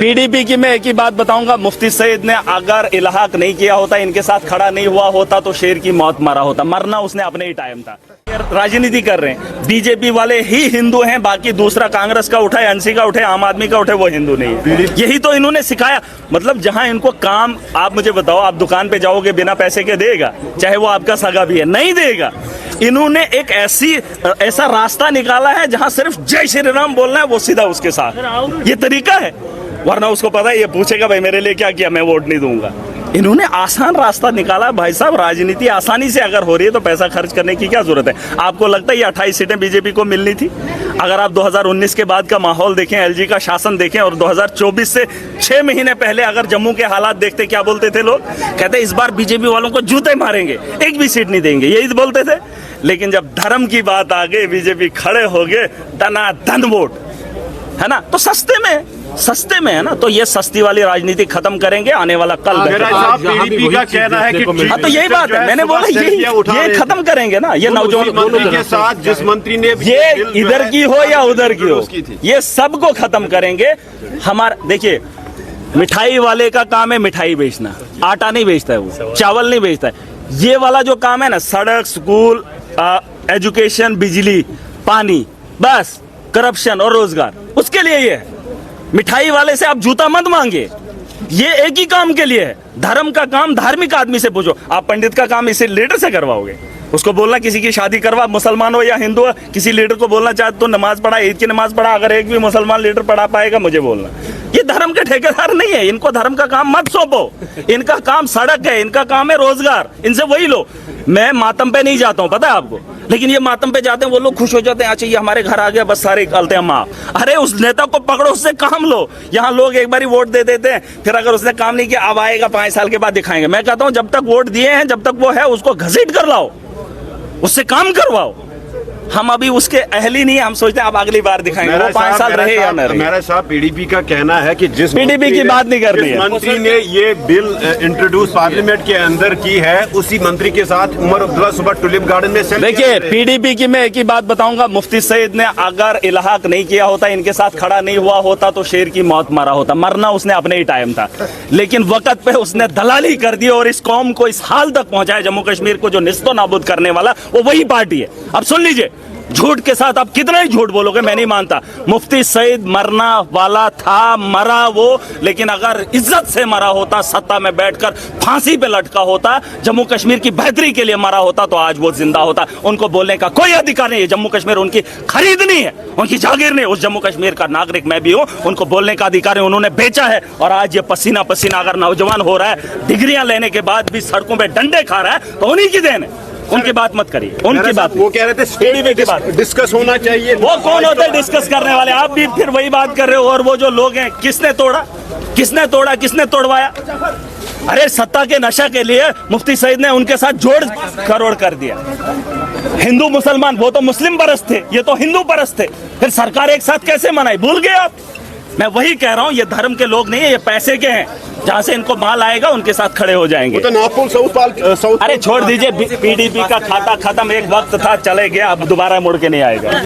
PDP की मैं एक ही बात बताऊंगा, मुफ्ती सईद ने अगर इल्हाक नहीं किया होता, इनके साथ खड़ा नहीं हुआ होता तो शेर की मौत मरा होता। मरना उसने अपने ही टाइम था। राजनीति कर रहे हैं, बीजेपी वाले ही हिंदू हैं, बाकी दूसरा कांग्रेस का उठे, एनसी का उठे, आम आदमी का उठे, वो हिंदू नहीं है। यही तो इन्होंने सिखाया। मतलब जहां इनको काम, आप मुझे बताओ, आप दुकान पे जाओगे बिना पैसे के देगा, चाहे वो आपका सगा भी है, नहीं देगा। इन्होंने एक ऐसा रास्ता निकाला है जहां सिर्फ जय श्री राम बोलना है, वो सीधा उसके साथ। ये तरीका है, वरना उसको पता है ये पूछेगा भाई मेरे लिए क्या किया, मैं वोट नहीं दूंगा। इन्होंने आसान रास्ता निकाला। भाई साहब, राजनीति आसानी से अगर हो रही है तो पैसा खर्च करने की क्या जरूरत है? आपको लगता है ये 28 सीटें बीजेपी को मिलनी थी? अगर आप 2019 के बाद का माहौल देखें, एलजी का शासन देखें, और 2024 से 6 महीने पहले अगर जम्मू के हालात देखते, क्या बोलते थे लोग? कहते इस बार बीजेपी वालों को जूते मारेंगे, एक भी सीट नहीं देंगे, यही बोलते थे। लेकिन जब धर्म की बात आ गई, बीजेपी खड़े हो गए, धनाधन वोट, है ना? तो सस्ते में है ना, तो ये सस्ती वाली राजनीति खत्म करेंगे। आने वाला कल पीडीपी का कहना है कि हाँ, तो यही बात है, मैंने बोला ये खत्म करेंगे ना। ये नौजवान के साथ जिस मंत्री ने ये इधर की हो या उधर की हो, ये सबको खत्म करेंगे। हमारा देखिए, मिठाई वाले का काम है मिठाई बेचना, आटा नहीं बेचता है वो, चावल नहीं बेचता है। ये वाला जो काम है ना, सड़क, स्कूल, एजुकेशन, बिजली, पानी, बस करप्शन और रोजगार, उसके लिए ये है। मिठाई वाले से आप जूता मत मांगे, ये एक ही काम के लिए है। धर्म का काम धार्मिक आदमी से पूछो। आप पंडित का काम इसे लीडर से करवाओगे? उसको बोलना किसी की शादी करवा, मुसलमान हो या हिंदू हो, किसी लीडर को बोलना चाहे तो नमाज पढ़ा, ईद की नमाज पढ़ा। अगर एक भी मुसलमान लीडर पढ़ा पाएगा, मुझे बोलना। ये धर्म के ठेकेदार नहीं है, इनको धर्म का काम मत सौंपो। इनका काम सड़क है, इनका काम है रोजगार, इनसे वही लो। मैं मातम पे नहीं जाता हूँ, पता है आपको, लेकिन ये मातम पे जाते हैं, वो लोग खुश हो जाते हैं, अच्छा ये हमारे घर आ गया, बस सारे निकलते हैं माफ। अरे उस नेता को पकड़ो, उससे काम लो। यहाँ लोग एक बार वोट दे देते हैं, फिर अगर उसने काम नहीं किया, अब आएगा 5 साल के बाद दिखाएंगे। मैं कहता हूँ जब तक वोट दिए हैं, जब तक वो है, उसको घसीट कर लाओ, उससे काम करवाओ। हम अभी उसके अहली नहीं है, हम सोचते हैं अब अगली बार दिखाएंगे। वो 5 साल रहे या न रहे। मेरा साहब, पीडीपी का कहना है कि जिस पीडीपी की बात नहीं कर रही है, मंत्री ने ये बिल इंट्रोड्यूस पार्लियामेंट के अंदर की है, उसी मंत्री के साथ उमर अब्दुल्ला सुबह टुलिप गार्डन में देखिए, पीडीपी की मैं एक ही बात बताऊंगा, मुफ्ती सईद ने अगर इल्हाक नहीं किया होता, इनके साथ खड़ा नहीं हुआ होता तो शेर की मौत मरा होता। मरना उसने अपने ही टाइम था, लेकिन वक्त पे उसने दलाली कर दी और इस कौम को इस हाल तक पहुंचाया, जम्मू कश्मीर को जो निस्तो नाबूद करने वाला वो वही पार्टी है। अब सुन लीजिए, झूठ के साथ आप कितना ही झूठ बोलोगे, मैं नहीं मानता। मुफ्ती सईद मरना वाला था, मरा वो, लेकिन अगर इज्जत से मरा होता, सत्ता में बैठकर फांसी पे लटका होता, जम्मू कश्मीर की बेहतरी के लिए मरा होता, तो आज वो जिंदा होता। उनको बोलने का कोई अधिकार नहीं है। जम्मू कश्मीर उनकी खरीदनी है, उनकी जागीर नहीं। उस जम्मू कश्मीर का नागरिक मैं भी हूं, उनको बोलने का अधिकार है। उन्होंने बेचा है, और आज ये पसीना पसीना अगर नौजवान हो रहा है, डिग्रियां लेने के बाद भी सड़कों पर डंडे खा रहा है, तो उन्हीं की देन है। उनकी बात मत करिए, उनकी बात। वो कह रहे थे पीडीपी की बात डिस्कस होना चाहिए। वो कौन होते हैं डिस्कस करने वाले? आप भी फिर वही बात कर रहे हो। और वो जो लोग हैं, किसने तोड़ा, किसने तोड़वाया? अरे सत्ता के नशा के लिए मुफ्ती सईद ने उनके साथ जोड़ खरोड़ कर दिया। हिंदू मुसलमान, वो तो मुस्लिम परस्त थे, ये तो हिंदू परस्त थे। फिर सरकार एक साथ कैसे मनाई? भूल गए आप? मैं वही कह रहा हूँ, ये धर्म के लोग नहीं है, ये पैसे के हैं। जहां से इनको माल आएगा, उनके साथ खड़े हो जाएंगे। तो अरे छोड़ दीजिए, पीडीपी का खाता खत्म, एक वक्त था, चले गया, अब दोबारा मुड़ के नहीं आएगा।